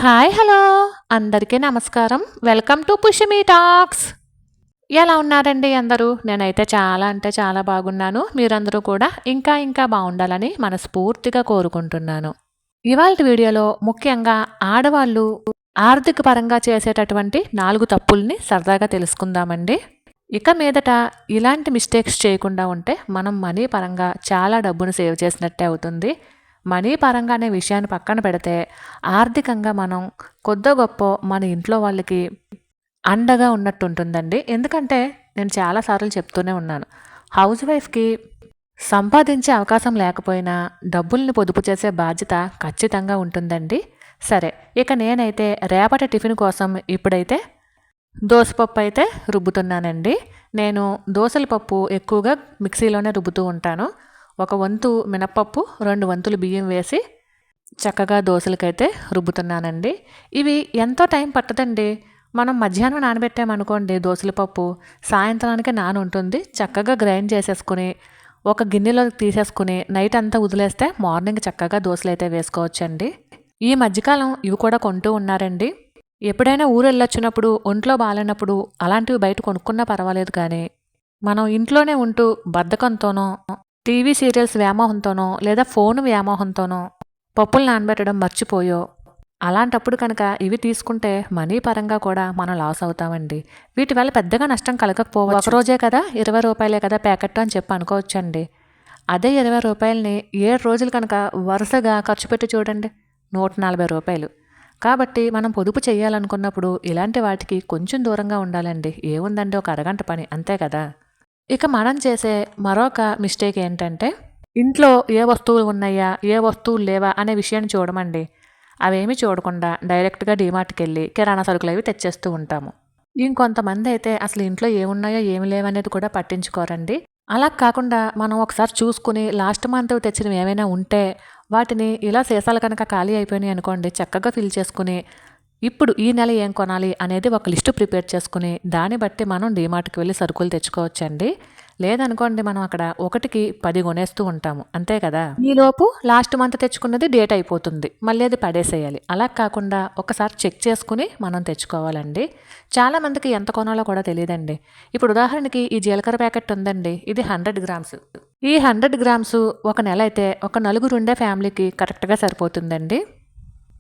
Hi hello అందరికీ నమస్కారం. Welcome to Pushmi talks. ఎలా ఉన్నారండి అందరూ? నేనైతే చాలా అంటే చాలా బాగున్నాను. మీరందరూ కూడా ఇంకా బాగుండాలని మనస్ఫూర్తిగా కోరుకుంటున్నాను. ఇవాల్టి వీడియోలో ముఖ్యంగా ఆడవాళ్ళు ఆర్థిక పరంగా చేసేటటువంటి 4 తప్పుల్ని సరదాగా తెలుసుకుందామండి. ఇక మీదట ఇలాంటి మిస్టేక్స్ చేయకుండా ఉంటే మనం మనీ పరంగా చాలా డబ్బును సేవ్ చేసినట్టే అవుతుంది. మనీ పరంగా అనే విషయాన్ని పక్కన పెడితే ఆర్థికంగా మనం కొద్దో గొప్పో మన ఇంట్లో వాళ్ళకి అండగా ఉన్నట్టు ఉంటుందండి. ఎందుకంటే నేను చాలాసార్లు చెప్తూనే ఉన్నాను. హౌస్ వైఫ్‌కి సంపాదించే అవకాశం లేకపోయినా డబ్బుల్ని పొదుపు చేసే బాధ్యత ఖచ్చితంగా ఉంటుందండి. సరే, ఇక నేనైతే రేపటి టిఫిన్ కోసం ఇప్పుడైతే దోసపప్పు అయితే రుబ్బుతున్నానండి. నేను దోసల పప్పు ఎక్కువగా మిక్సీలోనే రుబ్బుతూ ఉంటాను. ఒక వంతు మినప్పప్పు, 2 వంతులు బియ్యం వేసి చక్కగా దోసలకైతే రుబ్బుతున్నానండి. ఇవి ఎంతో టైం పట్టదండి. మనం మధ్యాహ్నం నానబెట్టామనుకోండి దోసల పప్పు, సాయంత్రానికి నానుంటుంది. చక్కగా గ్రైండ్ చేసేసుకుని, ఒక గిన్నెలోకి తీసేసుకుని నైట్ అంతా వదిలేస్తే మార్నింగ్ చక్కగా దోసలైతే వేసుకోవచ్చండి. ఈ మధ్యకాలం ఇవి కూడా కొంటూ ఉన్నారండి. ఎప్పుడైనా ఊరెళ్ళొచ్చినప్పుడు, ఒంట్లో బాలేనప్పుడు అలాంటివి బయట కొనుక్కున్నా పర్వాలేదు కానీ, మనం ఇంట్లోనే ఉంటూ బద్ధకంతోనో, టీవీ సీరియల్స్ వ్యామోహంతోనో, లేదా ఫోను వ్యామోహంతోనో పప్పులు నానబెట్టడం మర్చిపోయో, అలాంటప్పుడు కనుక ఇవి తీసుకుంటే మనీ పరంగా కూడా మనం లాస్ అవుతామండి. వీటి వల్ల పెద్దగా నష్టం కలగకపోవచ్చు. ఒకరోజే కదా, ₹20 కదా ప్యాకెట్ అని చెప్పి అనుకోవచ్చండి. అదే ₹20ని 7 రోజులు కనుక వరుసగా ఖర్చు పెట్టి చూడండి, ₹140. కాబట్టి మనం పొదుపు చేయాలనుకున్నప్పుడు ఇలాంటి వాటికి కొంచెం దూరంగా ఉండాలండి. ఏముందండి, ఒక అరగంట పని అంతే కదా. ఇక మనం చేసే మరొక మిస్టేక్ ఏంటంటే, ఇంట్లో ఏ వస్తువులు ఉన్నాయా, ఏ వస్తువులు లేవా అనే విషయాన్ని చూడమండి. అవేమీ చూడకుండా డైరెక్ట్గా డీమార్ట్కి వెళ్ళి కిరాణా సరుకులు అవి తెచ్చేస్తూ ఉంటాము. ఇంకొంతమంది అయితే అసలు ఇంట్లో ఏమున్నాయో ఏమి లేవనేది కూడా పట్టించుకోరండి. అలా కాకుండా మనం ఒకసారి చూసుకుని లాస్ట్ మంత్ తెచ్చినవి ఏమైనా ఉంటే వాటిని ఇలా సీసాలు కనుక ఖాళీ అయిపోయినాయి అనుకోండి, చక్కగా ఫిల్ చేసుకుని ఇప్పుడు ఈ నెల ఏం కొనాలి అనేది ఒక లిస్టు ప్రిపేర్ చేసుకుని దాన్ని బట్టి మనం డీమార్ట్కి వెళ్ళి సరుకులు తెచ్చుకోవచ్చండి. లేదనుకోండి మనం అక్కడ 1కి 10 కొనేస్తూ ఉంటాము, అంతే కదా. ఈలోపు లాస్ట్ మంత్ తెచ్చుకున్నది డేట్ అయిపోతుంది, మళ్ళీ అది పడేసేయాలి. అలా కాకుండా ఒకసారి చెక్ చేసుకుని మనం తెచ్చుకోవాలండి. చాలామందికి ఎంత కొనాలో కూడా తెలియదండి. ఇప్పుడు ఉదాహరణకి ఈ జీలకర్ర ప్యాకెట్ ఉందండి, ఇది 100 గ్రామ్స్. ఈ 100 గ్రామ్స్ ఒక నెల అయితే ఒక నలుగురు ఉండే ఫ్యామిలీకి కరెక్ట్గా సరిపోతుందండి.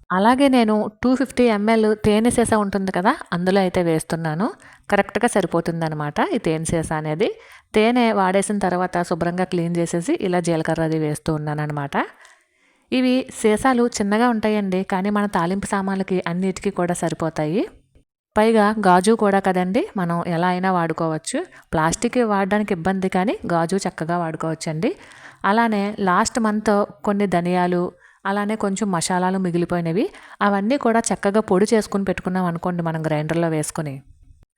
అలాగే నేను 250 ml తేనె సీసా ఉంటుంది కదా, అందులో అయితే వేస్తున్నాను. కరెక్ట్గా సరిపోతుందనమాట ఈ తేనె సీసా అనేది. తేనె వాడేసిన తర్వాత శుభ్రంగా క్లీన్ చేసేసి ఇలా జీలకర్ర అది వేస్తూ ఉన్నానమాట. ఇవి సీసాలు చిన్నగా ఉంటాయండి, కానీ మన తాలింపు సామాన్లకి అన్నిటికీ కూడా సరిపోతాయి. పైగా గాజు కూడా కదండి, మనం ఎలా అయినా వాడుకోవచ్చు. ప్లాస్టిక్ వాడడానికి ఇబ్బంది, కానీ గాజు చక్కగా వాడుకోవచ్చండి. అలానే లాస్ట్ మంత్ కొన్ని ధనియాలు, అలానే కొంచెం మసాలాలు మిగిలిపోయినవి, అవన్నీ కూడా చక్కగా పొడి చేసుకుని పెట్టుకున్నాం అనుకోండి మనం గ్రైండర్లో వేసుకుని.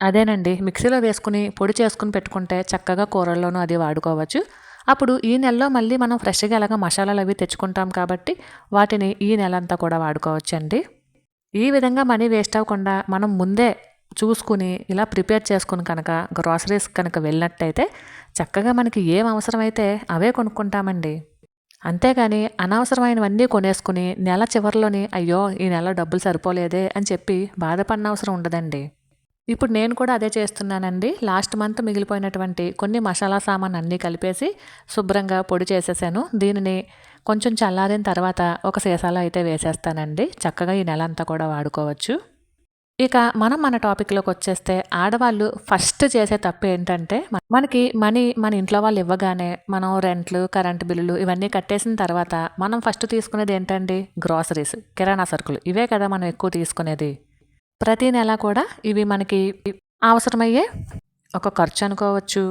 అదేనండి, మిక్సీలో వేసుకుని పొడి చేసుకుని పెట్టుకుంటే చక్కగా కూరల్లోనూ అది వాడుకోవచ్చు. అప్పుడు ఈ నెలలో మళ్ళీ మనం ఫ్రెష్గా ఎలాగ మసాలాలు అవి తెచ్చుకుంటాం కాబట్టి వాటిని ఈ నెల అంతా కూడా వాడుకోవచ్చండి. ఈ విధంగా మనీ వేస్ట్ అవ్వకుండా మనం ముందే చూసుకుని ఇలా ప్రిపేర్ చేసుకుని కనుక గ్రాసరీస్ కనుక వెళ్ళినట్టయితే చక్కగా మనకి ఏం అవసరమైతే అవే కొనుక్కుంటామండి. అంతేగాని అనవసరమైనవన్నీ కొనేసుకుని నెల చివరిలోని అయ్యో ఈ నెల డబ్బులు సరిపోలేదే అని చెప్పి బాధపడిన అవసరం ఉండదండి. ఇప్పుడు నేను కూడా అదే చేస్తున్నానండి. లాస్ట్ మంత్ మిగిలిపోయినటువంటి కొన్ని మసాలా సామాన్ అన్నీ కలిపేసి శుభ్రంగా పొడి చేసేసాను. దీనిని కొంచెం చల్లారిన తర్వాత ఒక సీసాలో అయితే వేసేస్తానండి. చక్కగా ఈ నెల అంతా కూడా వాడుకోవచ్చు. ఇక మనం మన టాపిక్లోకి వచ్చేస్తే, ఆడవాళ్ళు ఫస్ట్ చేసే తప్పు ఏంటంటే, మనకి మనీ మన ఇంట్లో వాళ్ళు ఇవ్వగానే మనం రెంట్లు, కరెంటు బిల్లులు ఇవన్నీ కట్టేసిన తర్వాత మనం ఫస్ట్ తీసుకునేది ఏంటండి, గ్రాసరీస్, కిరాణా సరుకులు. ఇవే కదా మనం ఎక్కువ తీసుకునేది. ప్రతి నెల కూడా ఇవి మనకి అవసరమయ్యే ఒక ఖర్చు అనుకోవచ్చు.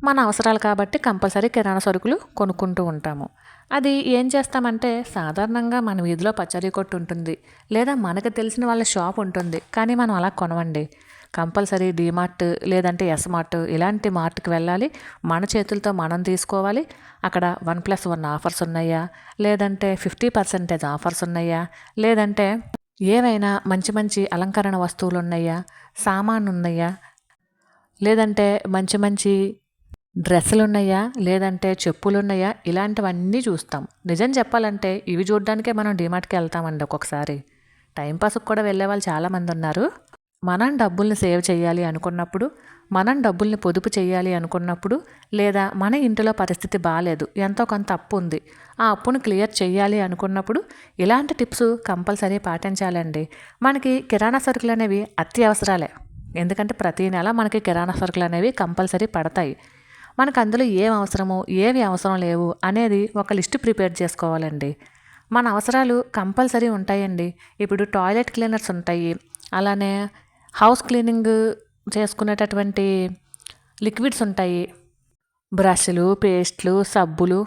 మన అవసరాలు కాబట్టి కంపల్సరీ కిరాణా సరుకులు కొనుక్కుంటూ ఉంటాము. అది ఏం చేస్తామంటే, సాధారణంగా మన వీధిలో పచారీ కొట్టు ఉంటుంది, లేదా మనకు తెలిసిన వాళ్ళ షాప్ ఉంటుంది, కానీ మనం అలా కొనవండి. కంపల్సరీ డీమార్ట్ లేదంటే ఎస్ మార్ట్ ఇలాంటి మార్ట్కి వెళ్ళాలి. మన చేతులతో మనం తీసుకోవాలి. అక్కడ 1+1 ఆఫర్స్ ఉన్నాయా, లేదంటే 50% ఆఫర్స్ ఉన్నాయా, లేదంటే ఏవైనా మంచి మంచి అలంకరణ వస్తువులు ఉన్నాయా, సామాను ఉన్నాయా, లేదంటే మంచి మంచి డ్రెస్సులున్నాయా, లేదంటే చెప్పులున్నాయా, ఇలాంటివన్నీ చూస్తాం. నిజం చెప్పాలంటే ఇవి చూడ్డానికే మనం డీమార్ట్‌కి వెళ్తామండి ఒక్కొక్కసారి. టైంపాస్కి కూడా వెళ్ళే వాళ్ళు చాలామంది ఉన్నారు. మనం డబ్బుల్ని సేవ్ చేయాలి అనుకున్నప్పుడు, మనం డబ్బుల్ని పొదుపు చేయాలి అనుకున్నప్పుడు, లేదా మన ఇంటిలో పరిస్థితి బాలేదు, ఎంతో కొంత అప్పు ఉంది, ఆ అప్పును క్లియర్ చేయాలి అనుకున్నప్పుడు ఇలాంటి టిప్స్ కంపల్సరీ పాటించాలండి. మనకి కిరాణా సరుకులు అనేవి అత్యవసరాలే. ఎందుకంటే ప్రతీ నెల మనకి కిరాణా సరుకులు అనేవి కంపల్సరీ పడతాయి. మనకు అందులో ఏం అవసరమో ఏవి అవసరం లేవు అనేది ఒక లిస్ట్ ప్రిపేర్ చేసుకోవాలండి. మన అవసరాలు కంపల్సరీ ఉంటాయండి. ఇప్పుడు టాయిలెట్ క్లీనర్స్ ఉంటాయి, అలానే హౌస్ క్లీనింగ్ చేసుకునేటటువంటి లిక్విడ్స్ ఉంటాయి, బ్రష్లు, పేస్ట్లు, సబ్బులు.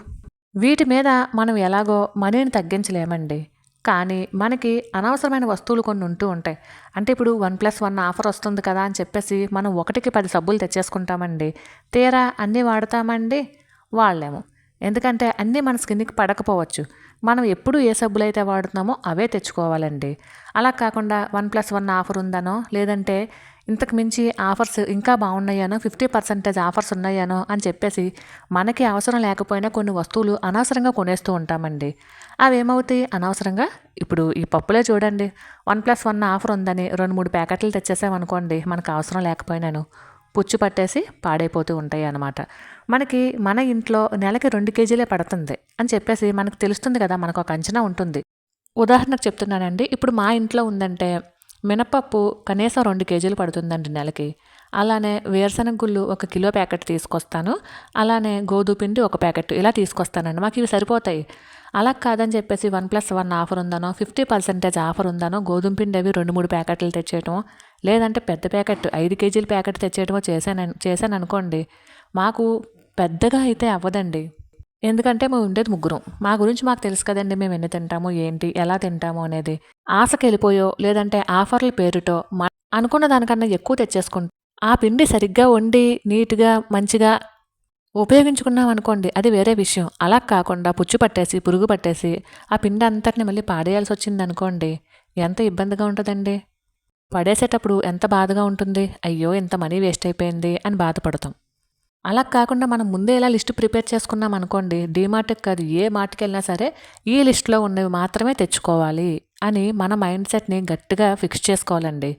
వీటి మీద మనం ఎలాగో మనీని తగ్గించలేమండి. కానీ మనకి అనవసరమైన వస్తువులు కొన్ని ఉంటూ ఉంటాయి. అంటే ఇప్పుడు 1+1 ఆఫర్ వస్తుంది కదా అని చెప్పేసి మనం 1కి 10 సబ్బులు తెచ్చేసుకుంటామండి. తీరా అన్నీ వాడతామండి? వాడలేము. ఎందుకంటే అన్నీ మన స్కిన్‌కి పడకపోవచ్చు. మనం ఎప్పుడు ఏ సబ్బులైతే వాడుతున్నామో అవే తెచ్చుకోవాలండి. అలా కాకుండా 1+1 ఆఫర్ ఉందనో, లేదంటే ఇంతకు మించి ఆఫర్స్ ఇంకా బాగున్నాయనో, 50% ఆఫర్స్ ఉన్నాయనో అని చెప్పేసి మనకి అవసరం లేకపోయినా కొన్ని వస్తువులు అనవసరంగా కొనేస్తూ ఉంటామండి. అవేమవుతాయి అనవసరంగా? ఇప్పుడు ఈ పప్పులే చూడండి, 1+1 ఆఫర్ ఉందని 2, 3 ప్యాకెట్లు తెచ్చేసామనుకోండి, మనకు అవసరం లేకపోయినాను పుచ్చు పట్టేసి పాడైపోతూ ఉంటాయి అన్నమాట. మనకి మన ఇంట్లో నెలకి 2 కేజీలే పడుతుంది అని చెప్పేసి మనకు తెలుస్తుంది కదా, మనకు ఒక అంచనా ఉంటుంది. ఉదాహరణకు చెప్తున్నానండి, ఇప్పుడు మా ఇంట్లో ఉందంటే మినపప్పు కనీసం 2 కేజీలు పడుతుందండి నెలకి. అలానే వేరుశనగ గుళ్ళు 1 కిలో ప్యాకెట్ తీసుకొస్తాను. అలానే గోధుమ పిండి 1 ప్యాకెట్ ఇలా తీసుకొస్తానండి. మాకు ఇవి సరిపోతాయి. అలా కాదని చెప్పేసి 1+1 ఆఫర్ ఉందనో, 50% ఆఫర్ ఉందనో గోధుమ పిండి అవి 2, 3 ప్యాకెట్లు తెచ్చేయటం, లేదంటే పెద్ద ప్యాకెట్ 5 కేజీల ప్యాకెట్ తెచ్చేయటమో చేశాను అనుకోండి, మాకు పెద్దగా అయితే అవ్వదండి. ఎందుకంటే మేము ఉండేది ముగ్గురం. మా గురించి మాకు తెలుసు కదండి, మేము ఎన్ని తింటాము, ఏంటి, ఎలా తింటాము అనేది. ఆశకెళ్ళిపోయో లేదంటే ఆఫర్ల పేరుతో అనుకున్న దానికన్నా ఎక్కువ తెచ్చేసుకుంటాం. ఆ పిండి సరిగ్గా వండి నీట్‌గా మంచిగా ఉపయోగించుకున్నాం అనుకోండి, అది వేరే విషయం. అలా కాకుండా పుచ్చు పట్టేసి, పురుగు పట్టేసి ఆ పిండి అంతటిని మళ్ళీ పాడేయాల్సి వచ్చిందనుకోండి, ఎంత ఇబ్బందిగా ఉంటుందండి. పడేసేటప్పుడు ఎంత బాధగా ఉంటుంది. అయ్యో! ఇంత మనీ వేస్ట్ అయిపోయింది అని బాధపడతాం. అలా కాకుండా మనం ముందే ఇలా లిస్ట్ ప్రిపేర్ చేసుకున్నాం అనుకోండి, డీమార్ట్‌కి కాదు ఏ మార్ట్‌కెళ్ళినా సరే ఈ లిస్ట్‌లో ఉన్నవి మాత్రమే తెచ్చుకోవాలి అని మన మైండ్ సెట్‌ని గట్టిగా ఫిక్స్ చేసుకోవాలండి.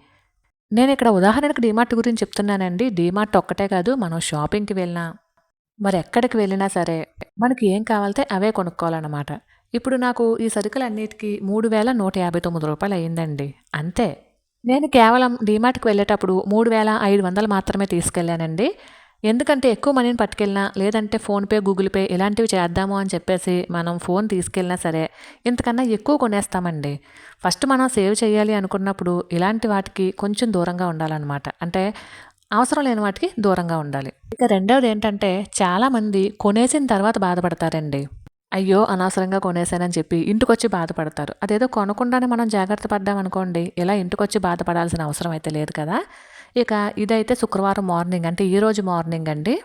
నేను ఇక్కడ ఉదాహరణకు డీమార్ట్ గురించి చెప్తున్నానండి. డీమార్ట్ ఒక్కటే కాదు, మనం షాపింగ్‌కి వెళ్ళినా, మరెక్కడికి వెళ్ళినా సరే మనకి ఏం కావాలితే అవే కొనుక్కోవాలన్నమాట. ఇప్పుడు నాకు ఈ సరుకులన్నిటికి రూ. 3,159 అయిందండి. అంతే. నేను కేవలం డీమార్ట్‌కి వెళ్ళేటప్పుడు 3,500 మాత్రమే తీసుకెళ్ళానండి. ఎందుకంటే ఎక్కువ మనీని పట్టుకెళ్ళినా, లేదంటే ఫోన్‌పే, గూగుల్ పే ఇలాంటివి చేద్దాము అని చెప్పేసి మనం ఫోన్ తీసుకెళ్ళినా సరే ఇంతకన్నా ఎక్కువ కొనేస్తామండి. ఫస్ట్ మనం సేవ్ చేయాలి అనుకున్నప్పుడు ఇలాంటి వాటికి కొంచెం దూరంగా ఉండాలన్నమాట. అంటే అవసరం లేని వాటికి దూరంగా ఉండాలి. ఇక రెండవది ఏంటంటే, చాలామంది కొనేసిన తర్వాత బాధపడతారండి. అయ్యో! అనవసరంగా కొనేసానని చెప్పి ఇంటికొచ్చి బాధపడతారు. అదేదో కొనకుండానే మనం జాగ్రత్త పడ్డామనుకోండి, ఇలా ఇంటికొచ్చి బాధపడాల్సిన అవసరం అయితే లేదు కదా! ఇక ఇదైతే శుక్రవారం మార్నింగ్, అంటే ఈరోజు మార్నింగ్ అండి.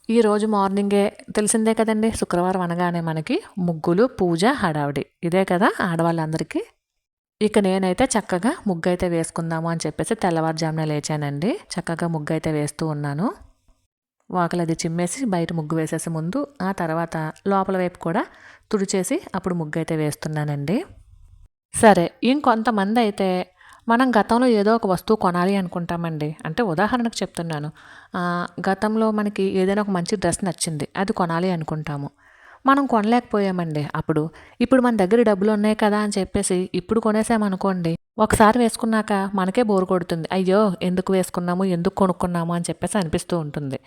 ఈరోజు మార్నింగే తెలిసిందే కదండీ! శుక్రవారం అనగానే మనకి ముగ్గులు, పూజ, హడావిడి ఇదే కదా ఆడవాళ్ళందరికీ. ఇక నేనైతే చక్కగా ముగ్గైతే వేసుకుందాము అని చెప్పేసి తెల్లవారుజామున లేచానండి. చక్కగా ముగ్గైతే వేస్తూ ఉన్నాను. వాకిలది చిమ్మేసి బయట ముగ్గు వేసేసే ముందు, ఆ తర్వాత లోపల వైపు కూడా తుడిచేసి అప్పుడు ముగ్గైతే వేస్తున్నానండి. సరే, ఇంకొంతమందయితే మనం గతంలో ఏదో ఒక వస్తువు కొనాలి అనుకుంటామండి. అంటే ఉదాహరణకు చెప్తున్నాను. గతంలో మనకి ఏదైనా ఒక మంచి డ్రెస్ నచ్చింది, అది కొనాలి అనుకుంటాము. మనం కొనలేకపోయామండి అప్పుడు. ఇప్పుడు మన దగ్గర డబ్బులున్నాయి కదా అని చెప్పేసి ఇప్పుడు కొనేసామనుకోండి, ఒకసారి వేసుకున్నాక మనకే బోర్ కొడుతుంది. అయ్యో! ఎందుకు వేసుకున్నాము, ఎందుకు కొనుక్కున్నాము అని చెప్పేసి అనిపిస్తూ ఉంటుంది.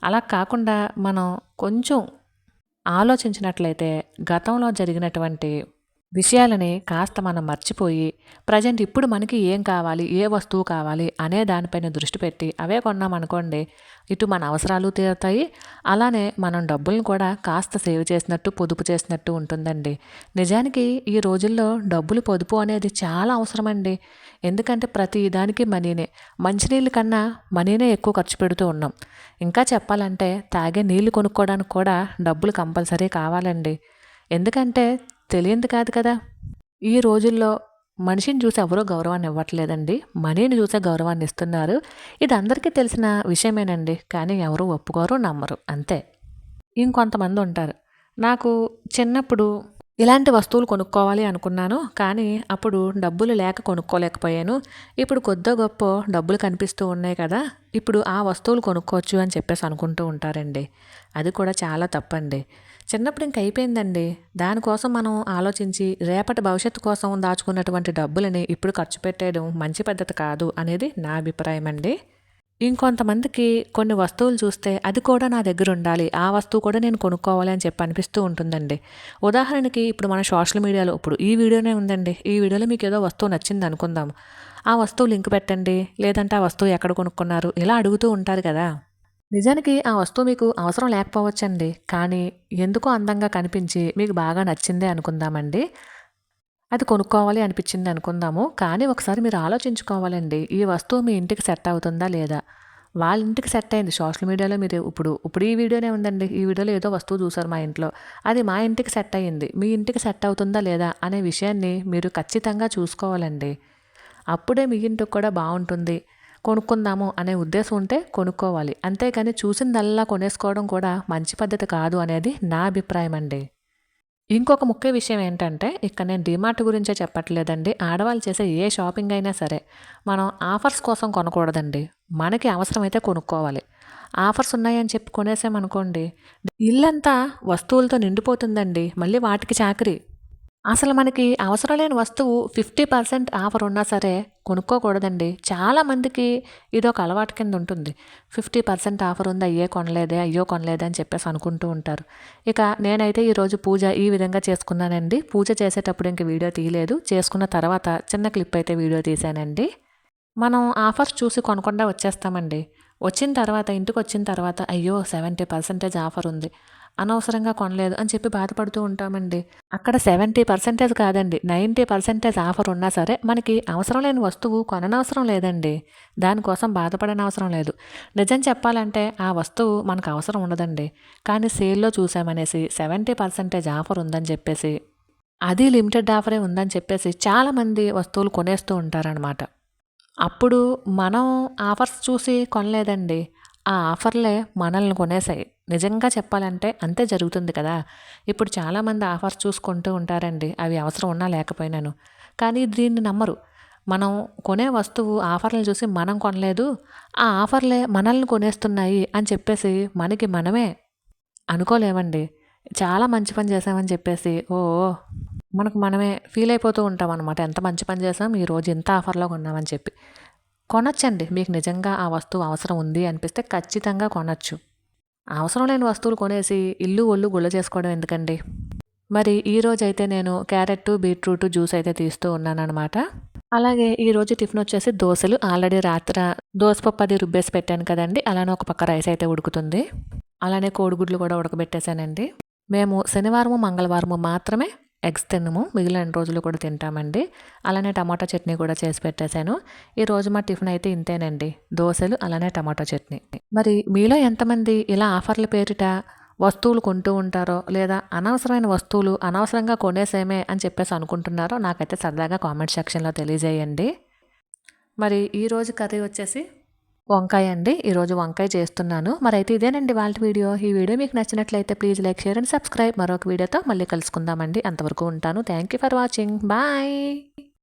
అలా కాకుండా మనం కొంచెం ఆలోచించినట్లయితే గతంలో జరిగినటువంటి విషయాలని కాస్త మనం మర్చిపోయి, ప్రజెంట్ ఇప్పుడు మనకి ఏం కావాలి, ఏ వస్తువు కావాలి అనే దానిపైన దృష్టి పెట్టి అవే కొన్నామనుకోండి, ఇటు మన అవసరాలు తీరుతాయి, అలానే మనం డబ్బులను కూడా కాస్త సేవ్ చేసినట్టు, పొదుపు చేసినట్టు ఉంటుందండి. నిజానికి ఈ రోజుల్లో డబ్బులు పొదుపు అనేది చాలా అవసరమండి. ఎందుకంటే ప్రతి దానికి మనీనే. మంచినీళ్ళ కన్నా మనీనే ఎక్కువ ఖర్చు పెడుతూ ఉన్నాం. ఇంకా చెప్పాలంటే తాగే నీళ్లు కొనుక్కోవడానికి కూడా డబ్బులు కంపల్సరీ కావాలండి. ఎందుకంటే తెలియంది కాదు కదా! ఈ రోజుల్లో మనిషిని చూసి ఎవరూ గౌరవాన్ని ఇవ్వట్లేదండి. మనీని చూసే గౌరవాన్ని ఇస్తున్నారు. ఇది అందరికీ తెలిసిన విషయమేనండి. కానీ ఎవరు ఒప్పుకోరు, నమ్మరు అంతే. ఇంకొంతమంది ఉంటారు. నాకు చిన్నప్పుడు ఇలాంటి వస్తువులు కొనుక్కోవాలి అనుకున్నాను, కానీ అప్పుడు డబ్బులు లేక కొనుక్కోలేకపోయాను. ఇప్పుడు కొద్దో గొప్పో డబ్బులు కనిపిస్తూ ఉన్నాయి కదా, ఇప్పుడు ఆ వస్తువులు కొనుక్కోవచ్చు అని చెప్పేసి అనుకుంటూ ఉంటారండి. అది కూడా చాలా తప్పండి. చిన్నప్పుడు ఇంక అయిపోయిందండి. దానికోసం మనం ఆలోచించి రేపటి భవిష్యత్తు కోసం దాచుకున్నటువంటి డబ్బులని ఇప్పుడు ఖర్చు పెట్టేయడం మంచి పద్ధతి కాదు అనేది నా అభిప్రాయం అండి. ఇంకొంతమందికి కొన్ని వస్తువులు చూస్తే అది కూడా నా దగ్గర ఉండాలి, ఆ వస్తువు కూడా నేను కొనుక్కోవాలి అని చెప్పి అనిపిస్తూ ఉంటుందండి. ఉదాహరణకి ఇప్పుడు మన సోషల్ మీడియాలో ఇప్పుడు ఈ వీడియోనే ఉందండి. ఈ వీడియోలో మీకు ఏదో వస్తువు నచ్చింది అనుకుందాం. ఆ వస్తువు లింక్ పెట్టండి, లేదంటే ఆ వస్తువు ఎక్కడ కొనుక్కున్నారు, ఇలా అడుగుతూ ఉంటారు కదా. నిజానికి ఆ వస్తువు మీకు అవసరం లేకపోవచ్చండి, కానీ ఎందుకో అందంగా కనిపించి మీకు బాగా నచ్చిందే అనుకుందామండి. అది కొనుక్కోవాలి అనిపించింది అనుకుందాము, కానీ ఒకసారి మీరు ఆలోచించుకోవాలండి, ఈ వస్తువు మీ ఇంటికి సెట్ అవుతుందా లేదా. వాళ్ళ ఇంటికి సెట్ అయింది సోషల్ మీడియాలో, మీరు ఇప్పుడు ఈ వీడియోనే ఉందండి. ఈ వీడియోలో ఏదో వస్తువు చూసారు మా ఇంట్లో, అది మా ఇంటికి సెట్ అయ్యింది, మీ ఇంటికి సెట్ అవుతుందా లేదా అనే విషయాన్ని మీరు ఖచ్చితంగా చూసుకోవాలండి. అప్పుడే మీ ఇంటికి కూడా బాగుంటుంది, కొనుక్కుందాము అనే ఉద్దేశం ఉంటే కొనుక్కోవాలి. అంతేకాని చూసిందల్లా కొనేసుకోవడం కూడా మంచి పద్ధతి కాదు అనేది నా అభిప్రాయం అండి. ఇంకొక ముఖ్య విషయం ఏంటంటే, ఇక్కడ నేను డీమార్ట్ గురించే చెప్పట్లేదండి. ఆడవాళ్ళు చేసే ఏ షాపింగ్ అయినా సరే మనం ఆఫర్స్ కోసం కొనకూడదండి. మనకి అవసరమైతే కొనుక్కోవాలి. ఆఫర్స్ ఉన్నాయని చెప్పి కొనేసామనుకోండి, ఇల్లంతా వస్తువులతో నిండిపోతుందండి. మళ్ళీ వాటికి చాకిరీ. అసలు మనకి అవసరం లేని వస్తువు 50% ఆఫర్ ఉన్నా సరే కొనుక్కోకూడదండి. చాలామందికి ఇదొక అలవాటు కింద ఉంటుంది. 50% ఆఫర్ ఉంది, అయ్యో కొనలేదే అని చెప్పేసి అనుకుంటూ ఉంటారు. ఇక నేనైతే ఈరోజు పూజ ఈ విధంగా చేసుకున్నానండి. పూజ చేసేటప్పుడు ఇంక వీడియో తీయలేదు. చేసుకున్న తర్వాత చిన్న క్లిప్ అయితే వీడియో తీశానండి. మనం ఆఫర్స్ చూసి కొనకుండా వచ్చేస్తామండి. వచ్చిన తర్వాత ఇంటికొచ్చిన తర్వాత అయ్యో 70% ఆఫర్ ఉంది, అనవసరంగా కొనలేదు అని చెప్పి బాధపడుతూ ఉంటామండి. అక్కడ 70% కాదండి, 90% ఆఫర్ ఉన్నా సరే మనకి అవసరం లేని వస్తువు కొననవసరం లేదండి. దానికోసం బాధపడనవసరం లేదు. నిజం చెప్పాలంటే ఆ వస్తువు మనకు అవసరం ఉండదండి. కానీ సేల్లో చూసామనేసి 70% ఆఫర్ ఉందని చెప్పేసి, అది లిమిటెడ్ ఆఫరే ఉందని చెప్పేసి చాలామంది వస్తువులు కొనేస్తూ ఉంటారనమాట. అప్పుడు మనం ఆఫర్స్ చూసి కొనలేదండి, ఆ ఆఫర్లే మనల్ని కొనేసాయి. నిజంగా చెప్పాలంటే అంతే జరుగుతుంది కదా. ఇప్పుడు చాలామంది ఆఫర్స్ చూసుకుంటూ ఉంటారండి, అవి అవసరం ఉన్నా లేకపోయినాను. కానీ దీన్ని నమ్మరు. మనం కొనే వస్తువు ఆఫర్లు చూసి మనం కొనలేదు, ఆ ఆఫర్లే మనల్ని కొనేస్తున్నాయి అని చెప్పేసి మనకి మనమే అనుకోలేమండి. చాలా మంచి పని చేసామని చెప్పేసి మనకు మనమే ఫీల్ అయిపోతూ ఉంటాం అనమాట. ఎంత మంచి పని చేసాం, ఈరోజు ఇంత ఆఫర్లో కొన్నామని చెప్పి. కొనొచ్చండి, మీకు నిజంగా ఆ వస్తువు అవసరం ఉంది అనిపిస్తే ఖచ్చితంగా కొనొచ్చు. అవసరం లేని వస్తువులు కొనేసి ఇల్లు ఒళ్ళు గుల్ల చేసుకోవడం ఎందుకండి. మరి ఈరోజైతే నేను క్యారెట్ బీట్రూట్ జ్యూస్ అయితే తీస్తూ ఉన్నానమాట. అలాగే ఈరోజు టిఫిన్ వచ్చేసి దోశలు. ఆల్రెడీ రాత్ర దోసపప్పు అది రుబ్బేసి పెట్టాను కదండి, అలానే ఒక పక్క రైస్ అయితే ఉడుకుతుంది. అలానే కోడిగుడ్లు కూడా ఉడకబెట్టేశానండి. మేము శనివారము మంగళవారము మాత్రమే ఎగ్స్ తినము, మిగిలిన రోజులు కూడా తింటామండి. అలానే టమాటో చట్నీ కూడా చేసి పెట్టేశాను. ఈరోజు మా టిఫిన్ అయితే ఇంతేనండి, దోశలు అలానే టమాటో చట్నీ. మరి మీలో ఎంతమంది ఇలా ఆఫర్ల పేరిట వస్తువులు కొంటూ ఉంటారో, లేదా అనవసరమైన వస్తువులు అనవసరంగా కొనేసేమే అని చెప్పేసి అనుకుంటున్నారో నాకైతే సరదాగా కామెంట్ సెక్షన్లో తెలియజేయండి. మరి ఈరోజు కర్రీ వచ్చేసి వంకాయ అండి. ఈరోజు వంకాయ చేస్తున్నాను. మరైతే ఇదేనండి వాళ్ళ వీడియో. ఈ వీడియో మీకు నచ్చినట్లయితే please like, share and subscribe. మరొక వీడియోతో మళ్ళీ కలుసుకుందామండి. అంతవరకు ఉంటాను. Thank you for watching. Bye.